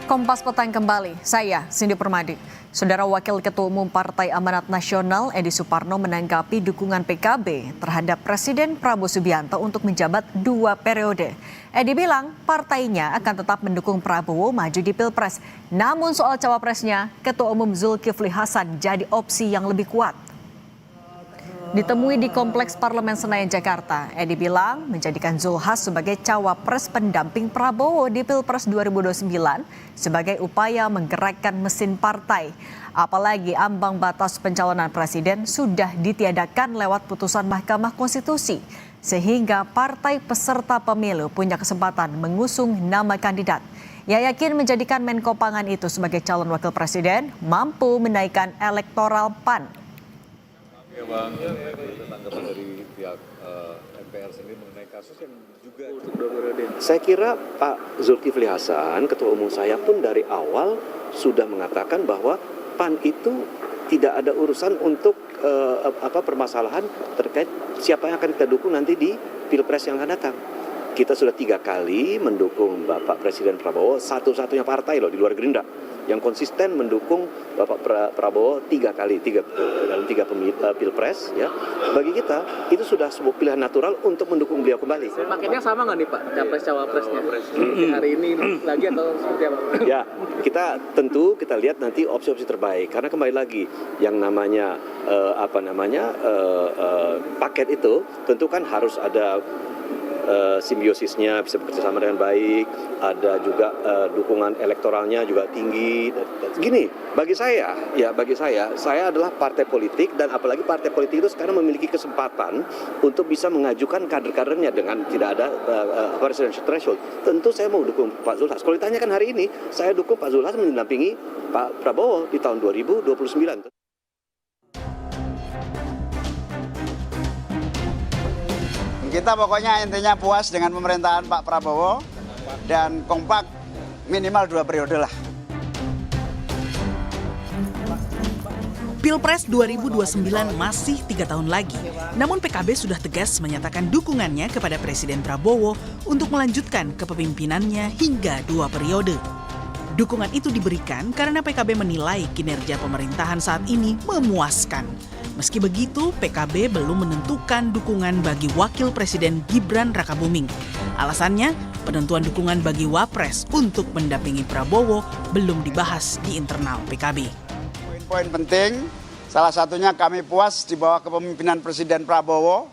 Kompas Petang kembali, saya Cindy Permadi. Saudara Wakil Ketua Umum Partai Amanat Nasional Edi Suparno menanggapi dukungan PKB terhadap Presiden Prabowo Subianto untuk menjabat 2 periode. Edi bilang partainya akan tetap mendukung Prabowo maju di Pilpres. Namun soal cawapresnya, Ketua Umum Zulkifli Hasan jadi opsi yang lebih kuat. Ditemui di Kompleks Parlemen Senayan, Jakarta, Edi bilang menjadikan Zulhas sebagai cawapres pendamping Prabowo di Pilpres 2029 sebagai upaya menggerakkan mesin partai. Apalagi ambang batas pencalonan presiden sudah ditiadakan lewat putusan Mahkamah Konstitusi, sehingga partai peserta pemilu punya kesempatan mengusung nama kandidat. Ia yakin menjadikan Menko Pangan itu sebagai calon wakil presiden mampu menaikkan elektoral PAN. Ya Bang, itu tanggapan dari pihak MPR sendiri mengenai kasus yang juga Saya kira Pak Zulkifli Hasan, Ketua Umum saya pun dari awal sudah mengatakan bahwa PAN itu tidak ada urusan untuk permasalahan terkait siapa yang akan kita dukung nanti di Pilpres yang akan datang. Kita sudah 3 kali mendukung Bapak Presiden Prabowo, satu-satunya partai loh di luar Gerindra yang konsisten mendukung Bapak Prabowo 3 kali dalam 3 Pilpres ya. Bagi kita itu sudah sebuah pilihan natural untuk mendukung beliau kembali. Paketnya sama nggak nih Pak, capres-cawapresnya hari ini lagi atau seperti apa? Ya, kita lihat nanti opsi-opsi terbaik karena kembali lagi yang namanya paket itu tentu kan harus ada simbiosisnya, bisa bekerja sama dengan baik, ada juga dukungan elektoralnya juga tinggi. Gini, bagi saya, saya adalah partai politik dan apalagi partai politik itu sekarang memiliki kesempatan untuk bisa mengajukan kader-kadernya dengan tidak ada presidential threshold. Tentu saya mau dukung Pak Zulhas. Kalau ditanyakan hari ini, saya dukung Pak Zulhas mendampingi Pak Prabowo di tahun 2029. Kita pokoknya intinya puas dengan pemerintahan Pak Prabowo dan kompak minimal 2 periode lah. Pilpres 2029 masih 3 tahun lagi, namun PKB sudah tegas menyatakan dukungannya kepada Presiden Prabowo untuk melanjutkan kepemimpinannya hingga 2 periode. Dukungan itu diberikan karena PKB menilai kinerja pemerintahan saat ini memuaskan. Meski begitu, PKB belum menentukan dukungan bagi Wakil Presiden Gibran Rakabuming. Alasannya, penentuan dukungan bagi Wapres untuk mendampingi Prabowo belum dibahas di internal PKB. Poin-poin penting, salah satunya kami puas di bawah kepemimpinan Presiden Prabowo.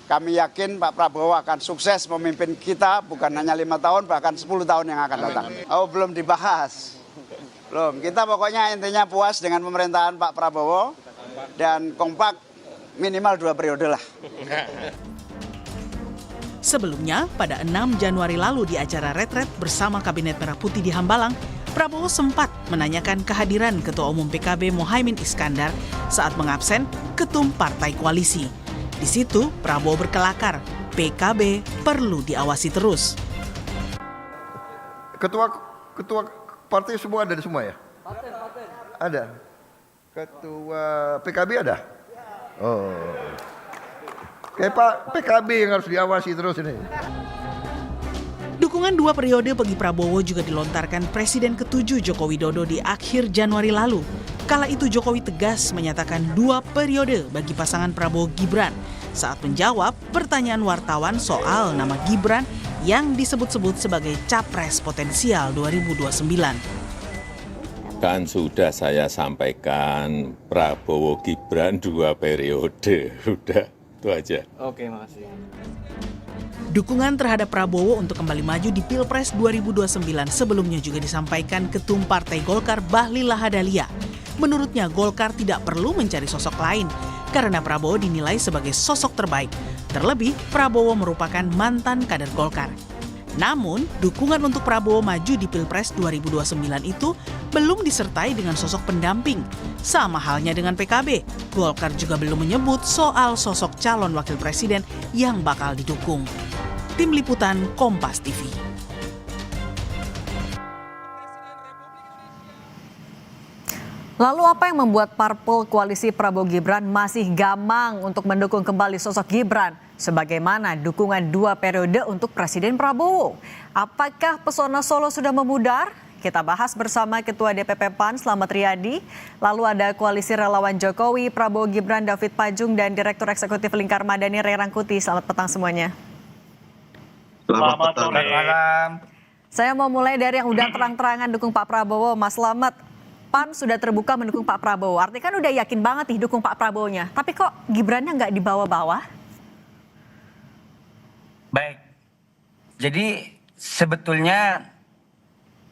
Kami yakin Pak Prabowo akan sukses memimpin kita bukan hanya 5 tahun, bahkan 10 tahun yang akan datang. Oh, belum dibahas. Belum. Kita pokoknya intinya puas dengan pemerintahan Pak Prabowo dan kompak minimal 2 periode lah. Sebelumnya, pada 6 Januari lalu di acara retret bersama Kabinet Merah Putih di Hambalang, Prabowo sempat menanyakan kehadiran Ketua Umum PKB Muhaimin Iskandar saat mengabsen ketum partai koalisi. Di situ, Prabowo berkelakar, PKB perlu diawasi terus. Ketua partai semua ada semua ya? Ada. Ketua PKB ada? Oh. Kayak Pak PKB yang harus diawasi terus ini. Dukungan 2 periode bagi Prabowo juga dilontarkan Presiden ke-7 Joko Widodo di akhir Januari lalu. Kala itu Jokowi tegas menyatakan 2 periode bagi pasangan Prabowo Gibran saat menjawab pertanyaan wartawan soal nama Gibran yang disebut-sebut sebagai capres potensial 2029. kan sudah saya sampaikan Prabowo Gibran 2 periode, udah itu aja. Oke, makasih. Dukungan terhadap Prabowo untuk kembali maju di Pilpres 2029 sebelumnya juga disampaikan Ketum Partai Golkar Bahlil Lahadalia. Menurutnya Golkar tidak perlu mencari sosok lain karena Prabowo dinilai sebagai sosok terbaik. Terlebih, Prabowo merupakan mantan kader Golkar. Namun, dukungan untuk Prabowo maju di Pilpres 2029 itu belum disertai dengan sosok pendamping. Sama halnya dengan PKB, Golkar juga belum menyebut soal sosok calon wakil presiden yang bakal didukung. Tim Liputan Kompas TV. Lalu apa yang membuat parpol koalisi Prabowo Gibran masih gamang untuk mendukung kembali sosok Gibran? Sebagaimana dukungan 2 periode untuk Presiden Prabowo. Apakah pesona Solo sudah memudar? Kita bahas bersama Ketua DPP PAN Slamet Riyadi, lalu ada Koalisi Relawan Jokowi, Prabowo Gibran, David Pajung, dan Direktur Eksekutif Lingkar Madani, Ray Rangkuti. Selamat petang semuanya. Selamat malam. Saya mau mulai dari yang udah terang-terangan dukung Pak Prabowo, Mas Slamet. PAN sudah terbuka mendukung Pak Prabowo. Artinya kan udah yakin banget nih dukung Pak Prabowo-nya. Tapi kok Gibrannya nggak di bawah-bawah? Baik, jadi sebetulnya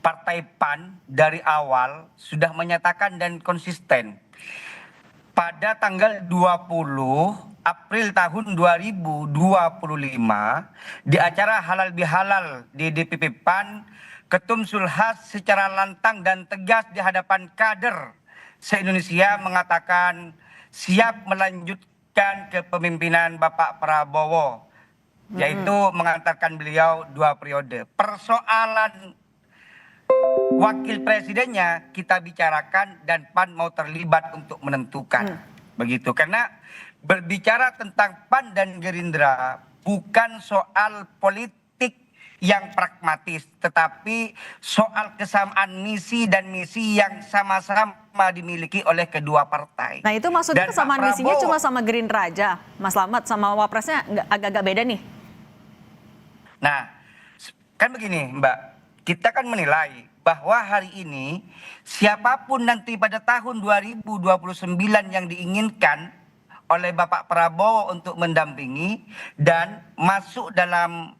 Partai PAN dari awal sudah menyatakan dan konsisten. Pada tanggal 20 April tahun 2025 di acara Halal Bihalal di DPP PAN, Ketum Sulhas secara lantang dan tegas di hadapan kader se-Indonesia mengatakan siap melanjutkan kepemimpinan Bapak Prabowo, yaitu mengantarkan beliau 2 periode. Persoalan wakil presidennya kita bicarakan dan PAN mau terlibat untuk menentukan. Begitu. Karena berbicara tentang PAN dan Gerindra bukan soal politik yang pragmatis, tetapi soal kesamaan misi dan misi yang sama-sama dimiliki oleh kedua partai. Nah itu maksudnya Dan kesamaan Pak misinya Prabowo cuma sama Gerindra aja, Mas Slamet, sama Wapresnya agak-agak beda nih. Nah, kan begini Mbak, kita kan menilai bahwa hari ini siapapun nanti pada tahun 2029 yang diinginkan oleh Bapak Prabowo untuk mendampingi dan masuk dalam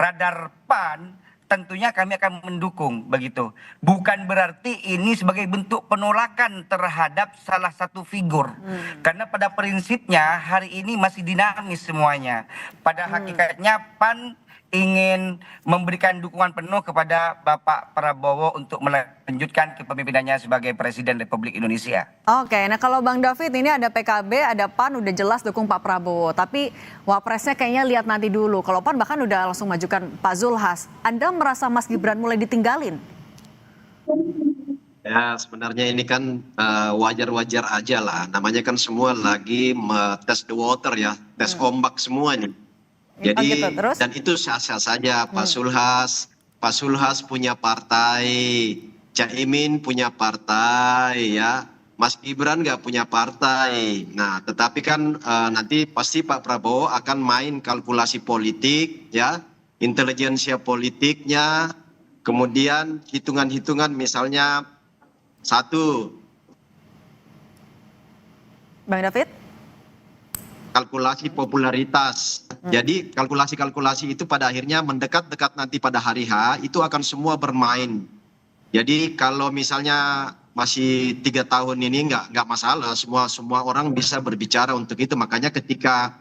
radar PAN, tentunya kami akan mendukung begitu. Bukan berarti ini sebagai bentuk penolakan terhadap salah satu figur. Karena pada prinsipnya hari ini masih dinamis semuanya. Pada hakikatnya PAN ingin memberikan dukungan penuh kepada Bapak Prabowo untuk melanjutkan kepemimpinannya sebagai Presiden Republik Indonesia. Oke, nah kalau Bang David ini ada PKB, ada PAN udah jelas dukung Pak Prabowo. Tapi Wapresnya kayaknya lihat nanti dulu. Kalau PAN bahkan udah langsung majukan Pak Zulhas. Anda merasa Mas Gibran mulai ditinggalin? Ya sebenarnya ini kan wajar-wajar aja lah. Namanya kan semua lagi tes the water ya, tes ombak semua nih. Jadi gitu, terus? dan itu sah-sah saja. Pak Zulhas punya partai, Caimin punya partai ya, Mas Gibran nggak punya partai. Nah tetapi kan nanti pasti Pak Prabowo akan main kalkulasi politik ya, intelijensia politiknya, kemudian hitungan-hitungan misalnya satu. Bang David? Kalkulasi popularitas. Jadi kalkulasi-kalkulasi itu pada akhirnya mendekat-dekat nanti pada hari H itu akan semua bermain. Jadi kalau misalnya masih 3 tahun ini nggak masalah, semua orang bisa berbicara untuk itu. Makanya ketika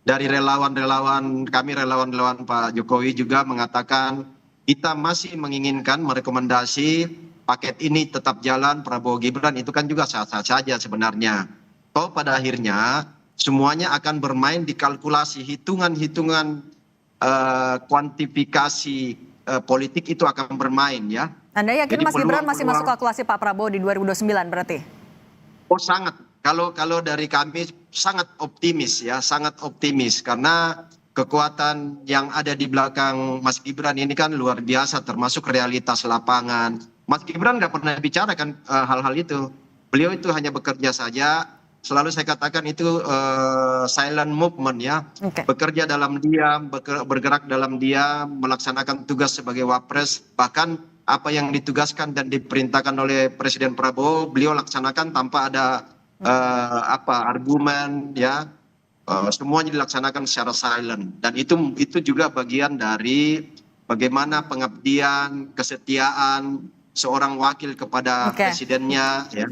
dari relawan-relawan kami, relawan-relawan Pak Jokowi juga mengatakan kita masih menginginkan merekomendasi paket ini tetap jalan Prabowo Gibran, itu kan juga sah-sah saja sebenarnya. Toh pada akhirnya semuanya akan bermain di kalkulasi hitungan-hitungan kuantifikasi politik itu akan bermain ya. Anda yakin Jadi Mas Gibran masih peluang- masuk kalkulasi Pak Prabowo di 2029 berarti? Oh sangat. Kalau dari kami sangat optimis ya, sangat optimis karena kekuatan yang ada di belakang Mas Gibran ini kan luar biasa, termasuk realitas lapangan. Mas Gibran nggak pernah bicarakan hal-hal itu. Beliau itu hanya bekerja saja. Selalu saya katakan itu silent movement ya, bekerja dalam diam, bergerak dalam diam, melaksanakan tugas sebagai wapres, bahkan apa yang ditugaskan dan diperintahkan oleh Presiden Prabowo beliau laksanakan tanpa ada argumen ya, semuanya dilaksanakan secara silent dan itu juga bagian dari bagaimana pengabdian, kesetiaan seorang wakil kepada presidennya ya.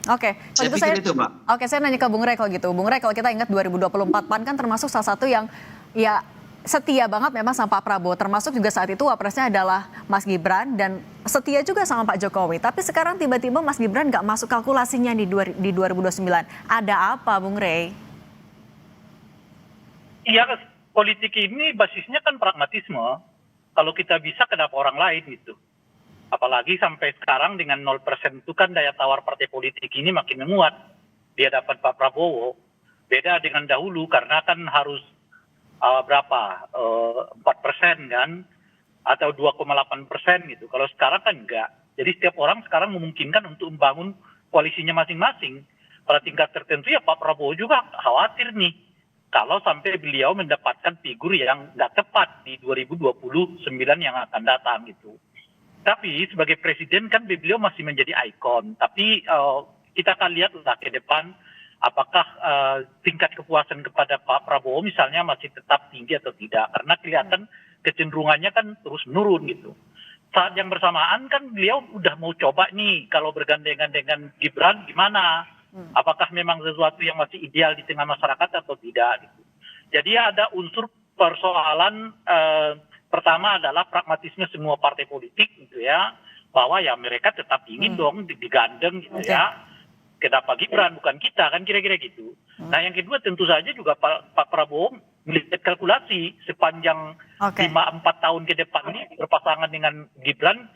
Oke. Saya pikir itu, Mbak. Oke, saya nanya ke Bung Rey kalau gitu. Bung Rey, kalau kita ingat 2024 PAN kan termasuk salah satu yang ya setia banget memang sama Pak Prabowo. Termasuk juga saat itu wapresnya adalah Mas Gibran dan setia juga sama Pak Jokowi. Tapi sekarang tiba-tiba Mas Gibran nggak masuk kalkulasinya di 2029. Ada apa, Bung Rey? Iya, politik ini basisnya kan pragmatisme. Kalau kita bisa, kenapa orang lain gitu. Apalagi sampai sekarang dengan 0% itu kan daya tawar partai politik ini makin menguat di hadapan Pak Prabowo. Beda dengan dahulu karena kan harus 4% kan. atau 2,8% gitu. Kalau sekarang kan enggak. Jadi setiap orang sekarang memungkinkan untuk membangun koalisinya masing-masing. Pada tingkat tertentu ya Pak Prabowo juga khawatir nih kalau sampai beliau mendapatkan figur yang nggak tepat di 2029 yang akan datang gitu. Tapi sebagai presiden kan beliau masih menjadi ikon. Tapi kita akan lihatlah ke depan apakah tingkat kepuasan kepada Pak Prabowo misalnya masih tetap tinggi atau tidak. Karena kelihatan kecenderungannya kan terus menurun gitu. Saat yang bersamaan kan beliau udah mau coba nih kalau bergandengan dengan Gibran gimana. Apakah memang sesuatu yang masih ideal di tengah masyarakat atau tidak gitu. Jadi ada unsur persoalan pertama adalah pragmatisme semua partai politik gitu ya. Bahwa ya mereka tetap ingin dong digandeng gitu ya. Kenapa Gibran bukan kita kan kira-kira gitu. Nah yang kedua tentu saja juga Pak Prabowo melihat kalkulasi sepanjang 5-4 tahun ke depan ini berpasangan dengan Gibran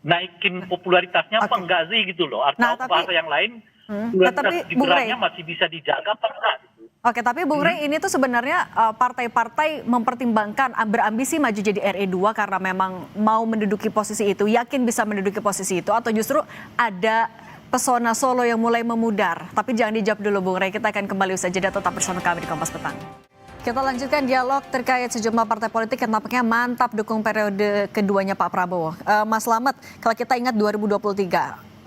naikin popularitasnya apa enggak sih gitu loh. Atau bahasa yang lain popularitas Gibrannya masih bisa dijaga apa enggak gitu. Oke, tapi Bung Rey ini tuh sebenarnya partai-partai mempertimbangkan berambisi maju jadi RE2 karena memang mau menduduki posisi itu, yakin bisa menduduki posisi itu, atau justru ada pesona Solo yang mulai memudar. Tapi jangan dijawab dulu Bung Rey, kita akan kembali usai jeda, tetap bersama kami di Kompas Petang. Kita lanjutkan dialog terkait sejumlah partai politik yang nampaknya mantap dukung periode keduanya Pak Prabowo. Mas Slamet, kalau kita ingat 2023,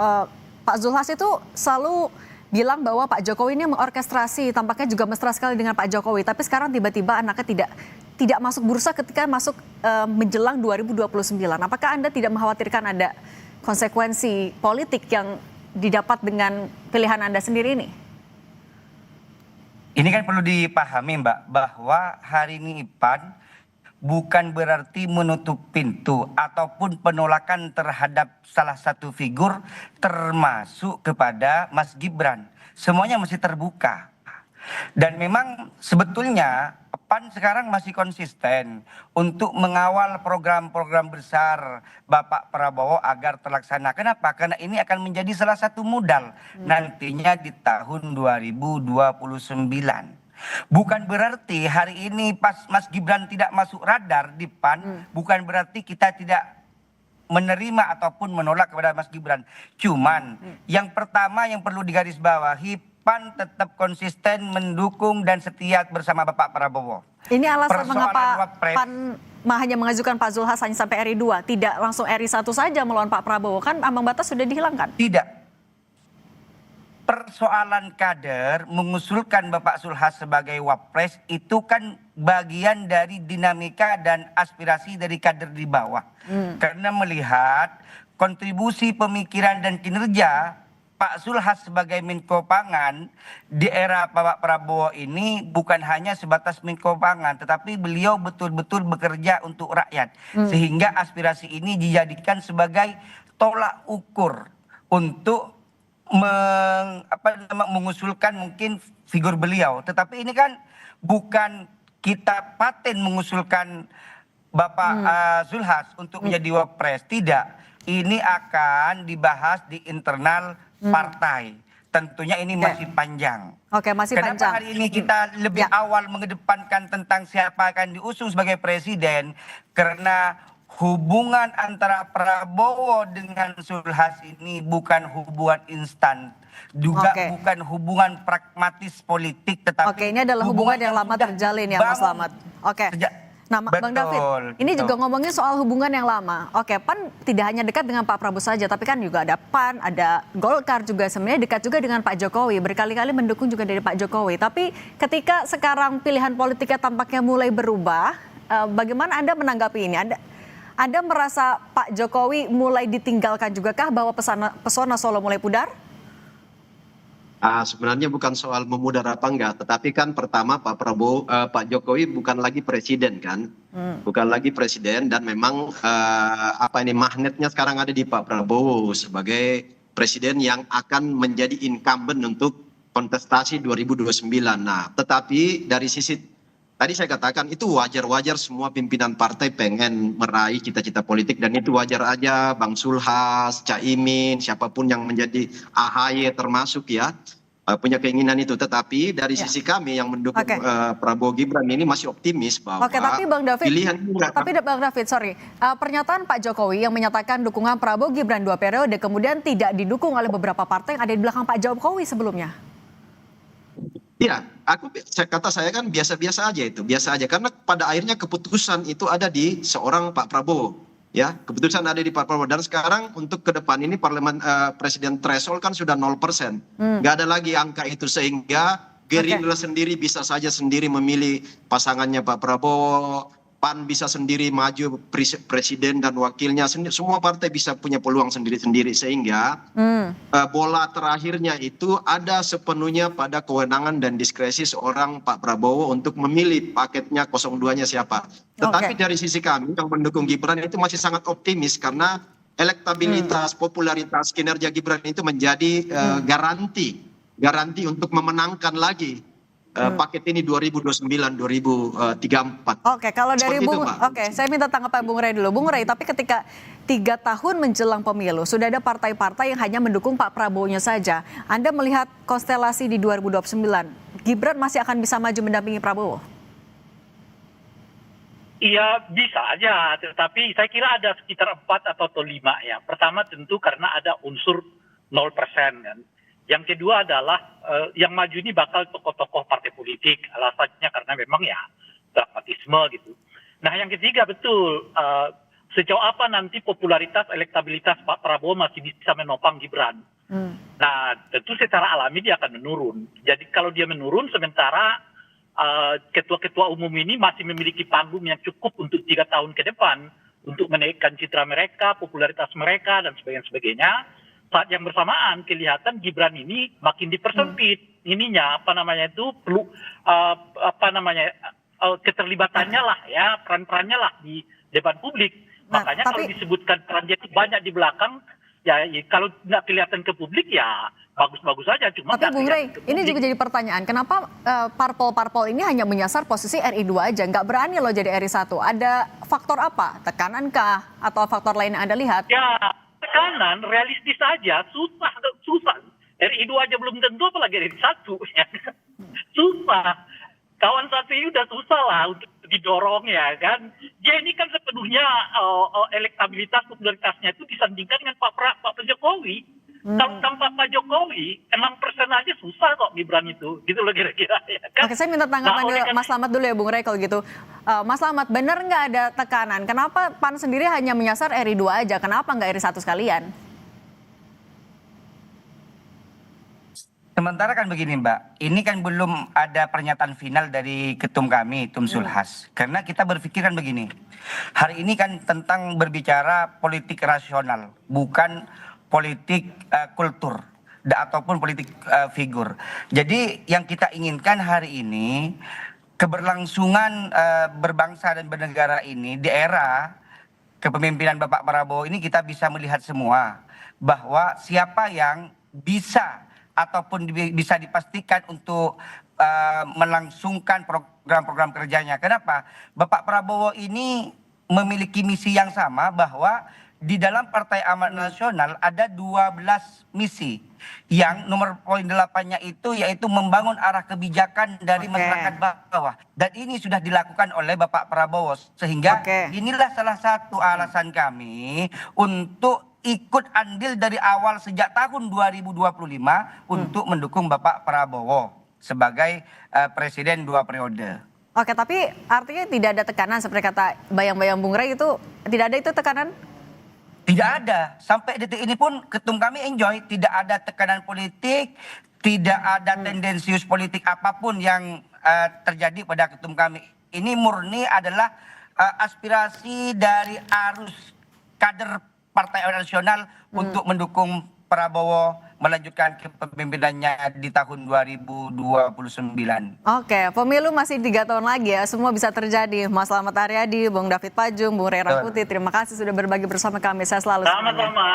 Pak Zulhas itu selalu bilang bahwa Pak Jokowi ini mengorkestrasi, tampaknya juga mesra sekali dengan Pak Jokowi. Tapi sekarang tiba-tiba anaknya tidak masuk bursa ketika masuk menjelang 2029. Apakah Anda tidak mengkhawatirkan ada konsekuensi politik yang didapat dengan pilihan Anda sendiri ini? Ini kan perlu dipahami Mbak, bahwa hari ini PAN bukan berarti menutup pintu ataupun penolakan terhadap salah satu figur termasuk kepada Mas Gibran. Semuanya masih terbuka. Dan memang sebetulnya PAN sekarang masih konsisten untuk mengawal program-program besar Bapak Prabowo agar terlaksana. Kenapa? Karena ini akan menjadi salah satu modal nantinya di tahun 2029. Bukan berarti hari ini pas Mas Gibran tidak masuk radar di PAN, bukan berarti kita tidak menerima ataupun menolak kepada Mas Gibran. Cuman yang pertama yang perlu digarisbawahi, PAN tetap konsisten mendukung dan setia bersama Bapak Prabowo. Ini alasan mengapa PAN hanya mengajukan Pak Zulhas hanya sampai RI2, tidak langsung RI1 saja melawan Pak Prabowo, kan ambang batas sudah dihilangkan? Tidak. Persoalan kader mengusulkan Bapak Zulhas sebagai wapres itu kan bagian dari dinamika dan aspirasi dari kader di bawah. Karena melihat kontribusi pemikiran dan kinerja Pak Zulhas sebagai Menko Pangan di era Pak Prabowo ini bukan hanya sebatas Menko Pangan, tetapi beliau betul-betul bekerja untuk rakyat. Sehingga aspirasi ini dijadikan sebagai tolak ukur untuk mengusulkan mungkin figur beliau. Tetapi ini kan bukan kita paten mengusulkan Bapak Zulhas untuk menjadi wapres. Tidak. Ini akan dibahas di internal partai. Tentunya ini masih panjang. Oke, masih Kenapa panjang. hari ini kita lebih awal mengedepankan tentang siapa akan diusung sebagai presiden? Karena hubungan antara Prabowo dengan Zulhas ini bukan hubungan instan. Juga bukan hubungan pragmatis politik. Tetapi ini adalah hubungan yang lama terjalin ya Mas Slamet. Nah, Bang David, ini juga ngomongin soal hubungan yang lama. PAN tidak hanya dekat dengan Pak Prabowo saja, tapi kan juga ada PAN, ada Golkar juga sebenarnya dekat juga dengan Pak Jokowi. Berkali-kali mendukung juga dari Pak Jokowi. Tapi ketika sekarang pilihan politiknya tampaknya mulai berubah, bagaimana Anda menanggapi ini? Anda merasa Pak Jokowi mulai ditinggalkan juga kah bahwa pesona Solo mulai pudar? Sebenarnya bukan soal memudar apa enggak, tetapi kan pertama Pak Jokowi bukan lagi presiden kan, bukan lagi presiden, dan memang magnetnya sekarang ada di Pak Prabowo sebagai presiden yang akan menjadi incumbent untuk kontestasi 2029. Nah, tetapi dari sisi tadi saya katakan itu wajar-wajar semua pimpinan partai pengen meraih cita-cita politik, dan itu wajar aja Bang Zulhas, Caimin, siapapun yang menjadi AHY termasuk ya. punya keinginan itu. Tetapi dari sisi kami yang mendukung Prabowo Gibran ini masih optimis bahwa tapi Bang David, pilihan ini Bang David, pernyataan Pak Jokowi yang menyatakan dukungan Prabowo Gibran 2 periode kemudian tidak didukung oleh beberapa partai yang ada di belakang Pak Jokowi sebelumnya. Iya, kata saya kan biasa-biasa aja itu, biasa aja. Karena pada akhirnya keputusan itu ada di seorang Pak Prabowo. Ya, keputusan ada di Pak Prabowo. Dan sekarang untuk ke depan ini presiden threshold kan sudah 0%. Nggak ada lagi angka itu, sehingga Gerindra sendiri bisa saja sendiri memilih pasangannya Pak Prabowo. PAN bisa sendiri maju presiden dan wakilnya, semua partai bisa punya peluang sendiri-sendiri, sehingga bola terakhirnya itu ada sepenuhnya pada kewenangan dan diskresi seorang Pak Prabowo untuk memilih paketnya 02-nya siapa. Tetapi dari sisi kami yang mendukung Gibran itu masih sangat optimis, karena elektabilitas, popularitas, kinerja Gibran itu menjadi garanti untuk memenangkan lagi paket ini 2029-2034. Oke, kalau dari saya minta tanggapan Bung Rey dulu. Bung Rey, tapi ketika 3 tahun menjelang pemilu, sudah ada partai-partai yang hanya mendukung Pak Prabowo-nya saja. Anda melihat konstelasi di 2029, Gibran masih akan bisa maju mendampingi Prabowo? Iya, bisa aja. Tetapi saya kira ada sekitar 4 atau 5 ya. Pertama tentu karena ada unsur 0% kan. Yang kedua adalah yang maju ini bakal tokoh-tokoh partai politik, alasannya karena memang ya pragmatisme gitu. Nah yang ketiga betul, sejauh apa nanti popularitas, elektabilitas Pak Prabowo masih bisa menopang Gibran. Nah tentu secara alami dia akan menurun. Jadi kalau dia menurun sementara ketua-ketua umum ini masih memiliki panggung yang cukup untuk 3 tahun ke depan untuk menaikkan citra mereka, popularitas mereka dan sebagainya. Saat yang bersamaan kelihatan Gibran ini makin dipersempit ininya perlu keterlibatannya lah ya, peran-perannya lah di depan publik. Makanya kalau disebutkan peran dia banyak di belakang ya kalau nggak kelihatan ke publik ya bagus-bagus saja. Cuma tapi Bung Rey, ini juga jadi pertanyaan, kenapa parpol-parpol ini hanya menyasar posisi RI2 aja, nggak berani loh jadi RI1? Ada faktor apa? Tekanankah atau faktor lain yang Anda lihat? Ya, tekanan realistis saja, susah. RI2 aja belum tentu, apalagi RI1. Ya. Susah. Kawan satu ini udah susah lah untuk didorong ya kan. Dia ini kan sepenuhnya elektabilitas, popularitasnya itu disandingkan dengan Pak Jokowi. Tanpa Pak Jokowi, 6% aja susah kok Gibran itu. Gitu loh kira-kira. Ya kan? Oke, saya minta tanggapan Mas Slamet dulu ya Bung Rey kalau gitu. Mas Slamet, benar nggak ada tekanan? Kenapa PAN sendiri hanya menyasar RI2 aja? Kenapa nggak RI1 sekalian? Sementara kan begini Mbak, ini kan belum ada pernyataan final dari ketum kami, Tum Sulhas. Karena kita berpikiran begini, hari ini kan tentang berbicara politik rasional, bukan politik kultur ataupun politik figur. Jadi yang kita inginkan hari ini, keberlangsungan berbangsa dan bernegara ini di era kepemimpinan Bapak Prabowo ini kita bisa melihat semua bahwa siapa yang bisa ataupun bisa dipastikan untuk melangsungkan program-program kerjanya. Kenapa? Bapak Prabowo ini memiliki misi yang sama, bahwa di dalam Partai Amanat Nasional ada 12 misi. Yang nomor poin 8-nya itu yaitu membangun arah kebijakan dari masyarakat bawah. Dan ini sudah dilakukan oleh Bapak Prabowo. Sehingga inilah salah satu alasan kami untuk ikut andil dari awal sejak tahun 2025 untuk mendukung Bapak Prabowo sebagai presiden 2 periode. Oke, tapi artinya tidak ada tekanan seperti kata bayang-bayang Bung Rey itu, tidak ada itu tekanan? Tidak ada. Sampai detik ini pun ketum kami enjoy, tidak ada tekanan politik, tidak ada tendensius politik apapun yang terjadi pada ketum kami. Ini murni adalah aspirasi dari arus kader Partai Amanat Nasional untuk mendukung Prabowo melanjutkan kepemimpinannya di tahun 2029. Oke, pemilu masih 3 tahun lagi ya, semua bisa terjadi. Mas Slamet Aryadi, Bung David Pajung, Bung Rey Rangkuti, terima kasih sudah berbagi bersama kami. Saya selalu sama-sama.